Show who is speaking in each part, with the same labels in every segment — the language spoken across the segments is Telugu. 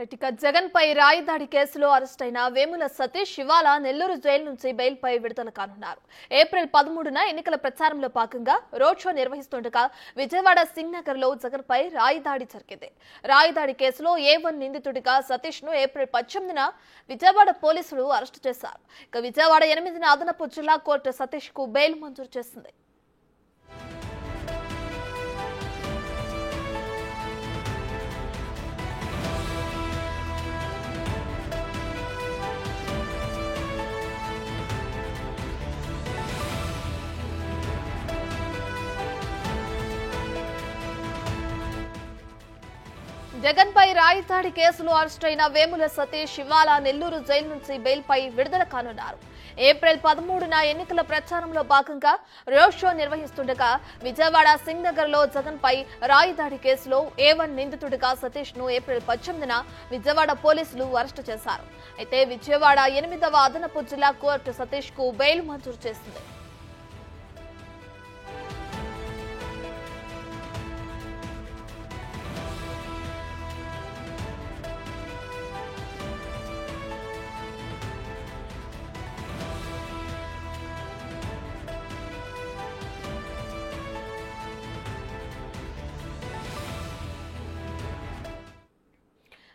Speaker 1: ఇక జగన్ పై రాయదాడి కేసులో అరెస్ట్ అయిన వేముల సతీష్ ఇవాళ నెల్లూరు జైలు నుంచి బెయిల్ పై విడుదల కానున్నారు. ఏప్రిల్ 13న ఎన్నికల ప్రచారంలో భాగంగా రోడ్ షో నిర్వహిస్తుండగా విజయవాడ సింగ్ నగర్ లో జగన్ పై రాయదాడి జరిగింది. రాయదాడి కేసులో A1 నిందితుడిగా సతీష్ ను ఏప్రిల్ 18న విజయవాడ పోలీసులు అరెస్టు చేశారు. ఇక విజయవాడ 8న అదనపు జిల్లా కోర్టు సతీష్ కు బెయిల్ మంజూరు చేసింది. జగన్ పై రాయదాడి కేసులో అరెస్ట్ అయిన వేముల సతీష్ ఇవాళ నెల్లూరు జైలు నుంచి బెయిల్ పై విడుదల కానున్నారు. ఏప్రిల్ 13న ఎన్నికల ప్రచారంలో భాగంగా రోడ్ షో నిర్వహిస్తుండగా విజయవాడ సింగ్ నగర్ లో జగన్ పై రాయదాడి కేసులో A1 నిందితుడిగా సతీష్ ను ఏప్రిల్ 18న విజయవాడ పోలీసులు అరెస్టు చేశారు. అయితే విజయవాడ 8వ అదనపు జిల్లా కోర్టు సతీష్ కు బెయిల్ మంజూరు చేసింది.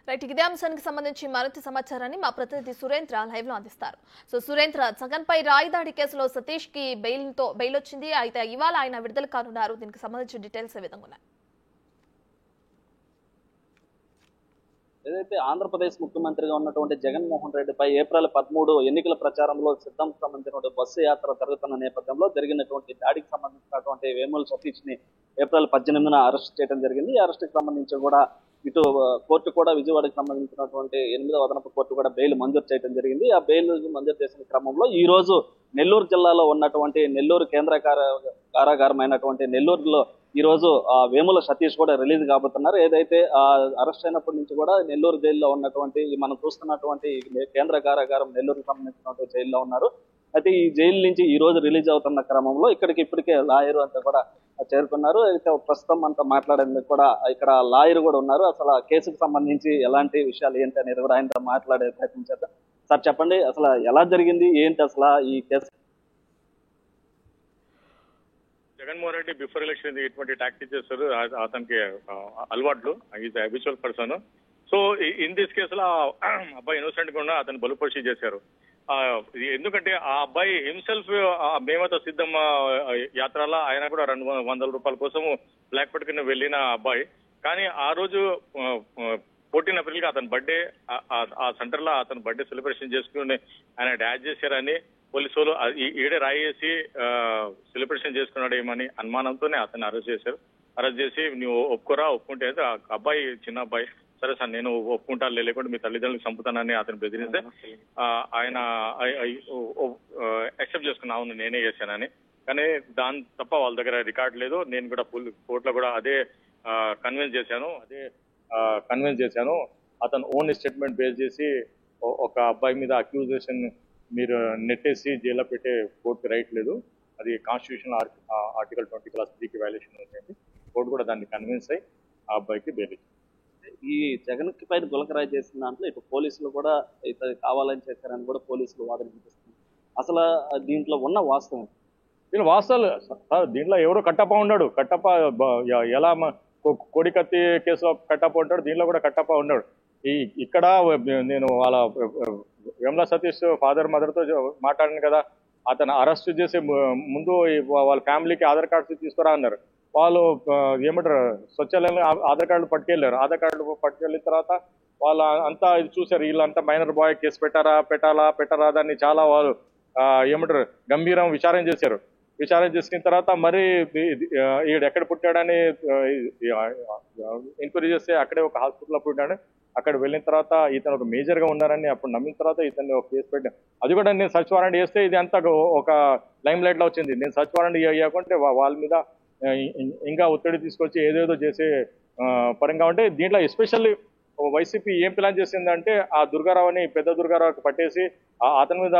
Speaker 1: రైట్, ఇదే అంశానికి సంబంధించి మరింత సమాచారాన్ని మా ప్రతినిధి సురేంద్ర లైవ్ లో అందిస్తారు. సో సురేంద్ర, జగన్ పై రాయదాడి కేసులో సతీష్ కి బెయిల్ వచ్చింది. అయితే ఇవాళ ఆయన విడుదల కానున్నారు. దీనికి సంబంధించిన డీటెయిల్స్ ఏ విధంగా ఉన్నాయి?
Speaker 2: ఏదైతే ఆంధ్రప్రదేశ్ ముఖ్యమంత్రిగా ఉన్నటువంటి జగన్మోహన్ రెడ్డిపై ఏప్రిల్ 13 ఎన్నికల ప్రచారంలో సిద్ధం సంబంధించినటువంటి బస్సు యాత్ర జరుగుతున్న నేపథ్యంలో జరిగినటువంటి దాడికి సంబంధించినటువంటి వేముల సతీష్ ని ఏప్రిల్ 18న అరెస్ట్ చేయడం జరిగింది. ఈ అరెస్ట్ కి సంబంధించి కూడా ఇటు కోర్టు కూడా విజయవాడకి సంబంధించినటువంటి 8వ అదనపు కోర్టు కూడా బెయిల్ మంజూరు చేయడం జరిగింది. ఆ బెయిల్ మంజూరు చేసిన క్రమంలో ఈ రోజు నెల్లూరు జిల్లాలో ఉన్నటువంటి నెల్లూరు కేంద్ర కారాగారమైనటువంటి నెల్లూరులో ఈ రోజు వేముల సతీష్ కూడా రిలీజ్ కాబోతున్నారు. ఏదైతే అరెస్ట్ అయినప్పటి నుంచి కూడా నెల్లూరు జైల్లో ఉన్నటువంటి మనం చూస్తున్నటువంటి కేంద్ర కారాగారం నెల్లూరుకు సంబంధించినటువంటి జైల్లో ఉన్నారు. అయితే ఈ జైలు నుంచి ఈ రోజు రిలీజ్ అవుతున్న క్రమంలో ఇక్కడికి ఇప్పటికే లాయర్ అంతా కూడా చేరుకున్నారు. అయితే ప్రస్తుతం అంతా మాట్లాడేందుకు కూడా ఇక్కడ లాయర్ కూడా ఉన్నారు. అసలు ఆ కేసుకు సంబంధించి ఎలాంటి విషయాలు ఏంటి అనేది కూడా ఆయనతో మాట్లాడే ప్రయత్నం చేద్దాం. సార్ చెప్పండి, అసలు ఎలా జరిగింది ఏంటి అసలు ఈ case?
Speaker 3: Jaganmohan Reddy before election ఎటువంటి టాక్టిక్స్ చేస్తారు, అతనికి అలవాట్లు, is habitual person. So in this కేసులో అబ్బాయి ఇన్నోసెంట్ గా ఉన్న అతను బలుపరిచి చేశారు. ఎందుకంటే ఆ అబ్బాయి హిమ్సెల్ఫ్ మేమత సిద్ధం యాత్రలో ఆయన కూడా 200 రూపాయల కోసం బ్లాక్ పట్టుకుని వెళ్ళిన అబ్బాయి. కానీ ఆ రోజు 14 ఏప్రిల్ అతని బర్త్డే, ఆ సెంటర్ లో అతను బర్త్డే సెలబ్రేషన్ చేసుకుని ఆయన డాన్స్ చేశారని పోలీసు వాళ్ళు ఈడే రాయేసి సెలబ్రేషన్ చేసుకున్నాడు ఏమని అనుమానంతోనే అతన్ని అరెస్ట్ చేశారు. అరెస్ట్ చేసి నువ్వు ఒప్పుకుంటే ఆ అబ్బాయి చిన్న అబ్బాయి, సరే సార్ నేను ఒప్పుకుంటా, లేకుంటే మీ తల్లిదండ్రులకు చంపుతానని అతను బెదిరిస్తే ఆయన యాక్సెప్ట్ చేసుకున్నా, అవును నేనే చేశానని. కానీ దాని తప్ప వాళ్ళ దగ్గర రికార్డ్ లేదు. నేను కూడా కోర్టులో కూడా అదే కన్విన్స్ చేశాను. అతను ఓన్ స్టేట్మెంట్ బేస్ చేసి ఒక అబ్బాయి మీద అక్యూజేషన్ మీరు నెట్టేసి జైల్లో పెట్టే కోర్టుకి రైట్ లేదు, అది కాన్స్టిట్యూషన్ ఆర్టికల్ 20(3)కి వైలేషన్ ఉంటుంది. కోర్టు కూడా దాన్ని కన్విన్స్ అయ్యి ఆ అబ్బాయికి బెయిల్ ఇచ్చింది.
Speaker 2: ఈ జగన్ కి పైన గులకరాయి చేసిన దాంట్లో ఇటు పోలీసులు కూడా ఇతను కావాలని చేశారని కూడా పోలీసులు వాదన వినిపిస్తుంది. అసలు దీంట్లో ఉన్న వాస్తవం?
Speaker 3: దీంట్లో ఎవరో కట్టప్ప ఉన్నాడు. కట్టప్ప ఎలా కోడికత్తి కేసులో కట్టప్ప ఉంటాడు, దీంట్లో కూడా కట్టప్ప ఉన్నాడు. ఇక్కడ నేను వాళ్ళ వేముల సతీష్ ఫాదర్ మదర్తో మాట్లాడాను కదా, అతను అరెస్ట్ చేసే ముందు వాళ్ళ ఫ్యామిలీకి ఆధార్ కార్డ్స్ తీసుకురా అన్నారు. వాళ్ళు ఏమంటారు స్వచ్ఛాలయంలో ఆధార్ కార్డులు పట్టుకెళ్ళారు. ఆధార్ కార్డులు పట్టుకెళ్ళిన తర్వాత వాళ్ళు అంతా ఇది చూశారు, వీళ్ళంతా మైనర్ బాయ్ కేసు పెట్టారా దాన్ని చాలా వాళ్ళు ఏమంటారు గంభీరం విచారణ చేశారు. విచారణ చేసిన తర్వాత మరి ఈడు ఎక్కడ పుట్టాడని ఎంక్వైరీ చేస్తే అక్కడే ఒక హాస్పిటల్లో పుట్టాడు. అక్కడ వెళ్ళిన తర్వాత ఇతను ఒక మేజర్ గా ఉన్నారని అప్పుడు నమ్మిన తర్వాత ఇతన్ని ఒక కేసు పెట్టాను. అది కూడా నేను సర్చ్ వారెంట్ చేస్తే ఇది అంతా ఒక లైమ్ లైట్ లో వచ్చింది. నేను సర్చ్ వారెంట్ ఇవ్వకుంటే వాళ్ళ మీద ఇంకా ఒత్తిడి తీసుకొచ్చి ఏదేదో చేసే పరంగా ఉంటే దీంట్లో ఎస్పెషల్లీ వైసీపీ ఏం ప్లాన్ చేసిందంటే ఆ దుర్గారావుని పెద్ద దుర్గారావుకి పట్టేసి అతని మీద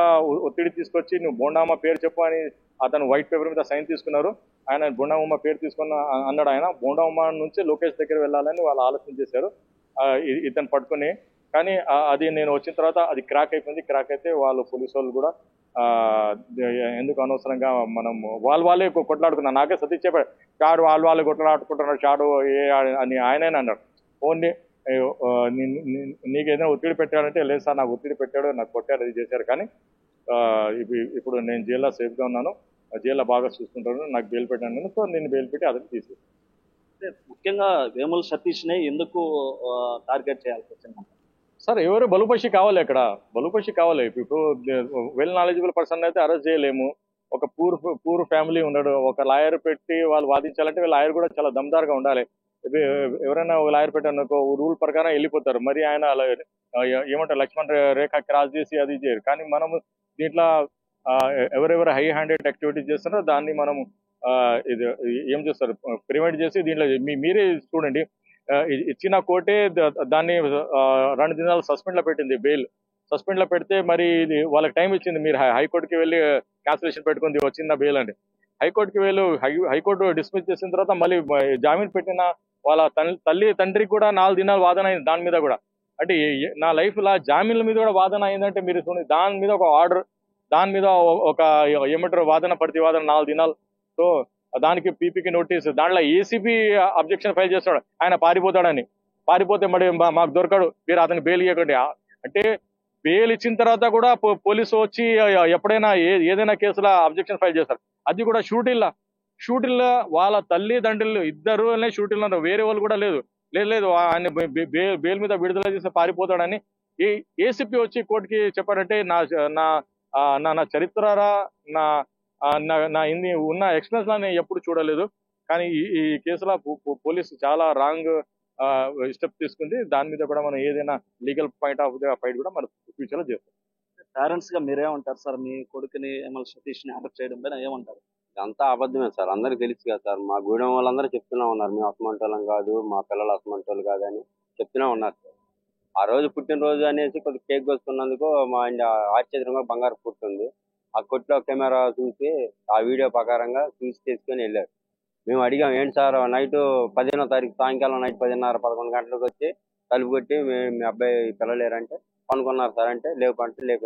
Speaker 3: ఒత్తిడి తీసుకొచ్చి నువ్వు బోండామ్మ పేరు చెప్పు అని అతను వైట్ పేపర్ మీద సైన్ తీసుకున్నారు. ఆయన బోండామ్మ పేరు తీసుకున్న అన్నాడు. ఆయన బోండామ్మ నుంచి లోకేష్ దగ్గర వెళ్ళాలని వాళ్ళు ఆలోచన చేశారు. ఇతను పట్టుకుని కానీ అది నేను వచ్చిన తర్వాత అది క్రాక్ అయిపోయింది. క్రాక్ అయితే వాళ్ళు పోలీసు వాళ్ళు కూడా ఎందుకు అనవసరంగా మనం వాళ్ళే కొట్లాడుకున్నారు. నాకే సతీష్ చెప్పాడు, చాడు వాళ్ళే కొట్లాడుకుంటున్నారు, చాడు అని ఆయనే అన్నాడు. ఓన్లీ నీకు ఏదైనా ఒత్తిడి పెట్టాడంటే, లేదు సార్ నాకు ఒత్తిడి పెట్టాడు, నాకు కొట్టాడు, అది చేశారు. కానీ ఇప్పుడు నేను జైల్లో సేఫ్గా ఉన్నాను, జైల్లో బాగా చూసుకుంటాను, నాకు బెయిల్ పెట్టాను. సో నేను బెయిల్ పెట్టి అతను తీసేది.
Speaker 2: ముఖ్యంగా వేముల సతీష్ని ఎందుకు టార్గెట్ చేయాల్సి వచ్చింది
Speaker 3: సార్? ఎవరు బలుపశి కావాలి, అక్కడ బలుపశి కావాలి. ఇప్పుడు వెల్ నాలెడ్జబుల్ పర్సన్ అయితే అరెస్ట్ చేయలేము. ఒక పూర్ ఫ్యామిలీ ఉన్నాడు, ఒక లాయర్ పెట్టి వాళ్ళు వాదించాలంటే లాయర్ కూడా చాలా దమ్దారుగా ఉండాలి. ఎవరైనా లాయర్ పెట్టాను రూల్ ప్రకారం వెళ్ళిపోతారు. మరి ఆయన ఏమంటారు, లక్ష్మణ్ రేఖ క్రాస్ చేసి అది చేయరు. కానీ మనము దీంట్లో ఎవరెవరు హై హ్యాండెడ్ యాక్టివిటీస్ చేస్తున్నారో దాన్ని మనము ఇది ఏం చేస్తారు, ప్రివెంట్ చేసి దీంట్లో మీరే చూడండి. ఇచ్చిన కోర్టే దాన్ని 2 దినాలు సస్పెండ్ లో పెట్టింది, బెయిల్ సస్పెండ్ లో పెడితే మరి ఇది వాళ్ళకి టైం ఇచ్చింది. మీరు హైకోర్టుకి వెళ్ళి క్యాన్సిలేషన్ పెట్టుకుంది, వచ్చిందా బెయిల్ అండి. హైకోర్టుకి వెళ్ళి హైకోర్టు డిస్మిస్ చేసిన తర్వాత మళ్ళీ జామీన్ పెట్టిన వాళ్ళ తల్లి తండ్రికి కూడా 4 దినాలు వాదన అయింది దాని మీద కూడా. అంటే నా లైఫ్ లా జామీన్ల మీద కూడా వాదన అయిందంటే మీరు చూడండి. దాని మీద ఒక ఆర్డర్, దాని మీద ఒక ఏమంటారు వాదన ప్రతివాదన 4 దినాలు. సో దానికి పీపీకి నోటీస్, దాంట్లో ఏసీపీ అబ్జెక్షన్ ఫైల్ చేస్తాడు, ఆయన పారిపోతాడని. పారిపోతే మరి మాకు దొరకడు, మీరు అతను బెయిల్ ఇవ్వకండి అంటే. బెయిల్ ఇచ్చిన తర్వాత కూడా పోలీసు వచ్చి ఎప్పుడైనా ఏదైనా కేసులో అబ్జెక్షన్ ఫైల్ చేస్తారు. అది కూడా షూటిల్లా వాళ్ళ తల్లిదండ్రులు ఇద్దరు షూటిల్ ఉన్నారు, వేరే వాళ్ళు కూడా లేదు. ఆయన బెయిల్ మీద విడుదల చేసి పారిపోతాడని ఏసీపీ వచ్చి కోర్టుకి చెప్పారంటే నా చరిత్రరా, నా ఇన్ని ఉన్న ఎక్స్పీరియన్స్ లా నేను ఎప్పుడు చూడలేదు. కానీ ఈ కేసులో పోలీసు చాలా రాంగ్ స్టెప్ తీసుకుంది. దాని మీద కూడా మనం ఏదైనా legal point of the fight కూడా మనం ఫ్యూచర్ లో చేస్తాం.
Speaker 2: పేరెంట్స్ గా మీరేమంటారు సార్? మీ కొడుకుని వేముల సతీష్ ని అరెస్ట్ చేయడం పైన ఏమంటారు?
Speaker 4: అంతా అబద్ధమే సార్, అందరికి తెలుసు కదా సార్. మా గూడెం వాళ్ళందరూ చెప్తూనే ఉన్నారు, మేము అసమంటోళ్ళం కాదు, మా పిల్లలు అసమంటోళ్ళు కాదు అని చెప్తూనే ఉన్నారు సార్. ఆ రోజు పుట్టినరోజు అనేసి కొద్దిగా కేక్ కోసుకున్నందుకు మా ఆశ్చర్యంగా బంగారు పుట్టింది. ఆ కొట్లో కెమెరా చూసి ఆ వీడియో ప్రకారంగా చూసి తీసుకొని వెళ్ళారు. మేము అడిగాం, ఏంటి సార్ నైట్ 15వ తారీఖు సాయంకాలం నైట్ 10:30-11 గంటలకు వచ్చి తలుపు కొట్టి మీ అబ్బాయి పిల్లలేరంటే పనుకున్నారు సార్ అంటే, లేపు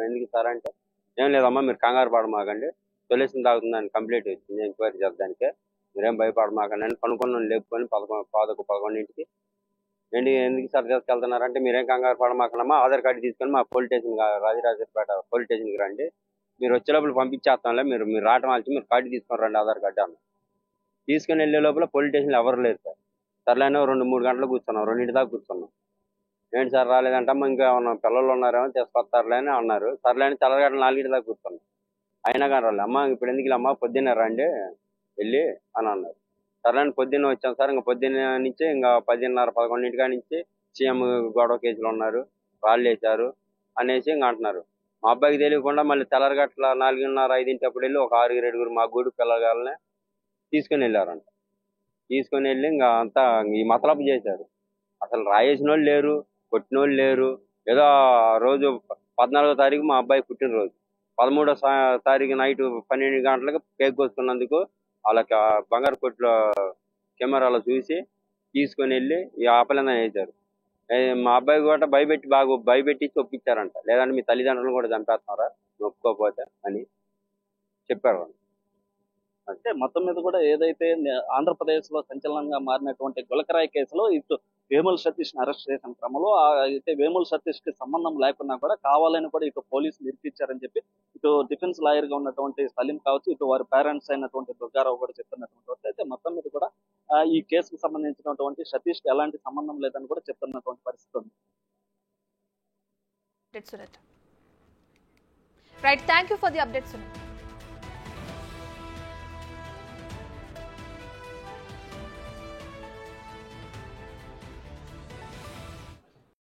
Speaker 4: ఎందుకు సార్ అంటే, ఏం లేదమ్మా మీరు కంగారు పడమాకండి, సొల్యూషన్ తాగుతుందని కంప్లీట్ వచ్చింది ఎంక్వైరీ చేద్దానికే, మీరేం భయపడమాకండి అని పనుకున్నాను. లేపుకొని 11:00కి ఎందుకు సార్ తీసుకెళ్తున్నారంటే, మీరేం కంగారు పడమాకనమ్మా, ఆధార్ కార్డు తీసుకొని మా పోలీస్ స్టేషన్ రాజరాజపేట పోలీస్ స్టేషన్కి రండి, మీరు వచ్చే లోపల పంపించేస్తాంలే, మీరు రావటం ఆల్చి మీరు కార్డు తీసుకొని రండి ఆధార్ కార్డు అన్న. తీసుకుని వెళ్ళే లోపల పోలీస్ స్టేషన్లో ఎవరు లేరు సార్. సర్లేనో 2-3 గంటలు కూర్చున్నాం, 2 దాకా కూర్చున్నాం. ఏంటి సార్ రాలేదంటమ్మా, ఇంకా ఏమన్నా పిల్లలు ఉన్నారేమో తీసుకొస్తారులే అని అన్నారు. సర్లేని తెల్లగడ్డ 4 దాకా కూర్చున్నాం, అయినా కానీ రాలేదు. అమ్మ ఇప్పుడు ఎందుకు అమ్మా పొద్దున్నే రండి వెళ్ళి అని అన్నారు. సర్లేని పొద్దున్నే వచ్చాం సార్. ఇంకా పొద్దున్న నుంచి ఇంకా 10:30-11 నుంచి సీఎం గొడవ కేసులు ఉన్నారు, రాళ్ళు వేశారు అనేసి ఇంకా అంటున్నారు. మా అబ్బాయికి తెలియకుండా మళ్ళీ తెల్లరగట్ల 4:30-5 అప్పుడు వెళ్ళి ఒక 6-7 మా గూడు పిల్లగాళ్ళని తీసుకుని వెళ్ళారంట. తీసుకొని వెళ్ళి ఇంకా అంతా ఈ మతలపు చేశారు. అసలు రాయేసిన వాళ్ళు లేరు, కొట్టిన వాళ్ళు లేరు. ఏదో రోజు 14వ తారీఖు మా అబ్బాయి పుట్టినరోజు, 13వ తారీఖు నైట్ 12 గంటలకు కేక్ కోసుకున్నందుకు వాళ్ళకి బంగారు కొట్లో కెమెరాలో చూసి తీసుకొని వెళ్ళి ఈ ఆపలేదని వేశారు. మా అబ్బాయి కూడా భయపెట్టి ఒప్పించారంట, లేదంటే మీ తల్లిదండ్రులను కూడా చంపేస్తున్నారా ఒప్పుకోకపోతే అని చెప్పారు.
Speaker 2: అంటే మొత్తం మీద కూడా ఏదైతే ఆంధ్రప్రదేశ్ లో సంచలనంగా మారినటువంటి గులకరాయి కేసులో ఇటు వేముల సతీష్ ని అరెస్ట్ చేసిన క్రమంలో అయితే వేముల సతీష్ కి సంబంధం లేకున్నా కూడా కావాలని కూడా ఇటు పోలీసులు ఇరికిచ్చారని చెప్పి ఇటు డిఫెన్స్ లాయర్ గా ఉన్నటువంటి సలీం కావచ్చు, ఇటు వారి పేరెంట్స్ అయినటువంటి దుర్గారావు కూడా చెప్తున్నటువంటి అయితే మొత్తం మీద కూడా ఈ కేసుకు సంబంధించినటువంటి సతీష్ కి ఎలాంటి సంబంధం లేదని కూడా చెప్తున్నటువంటి పరిస్థితి ఉంది.
Speaker 1: Right, thank you for the updates.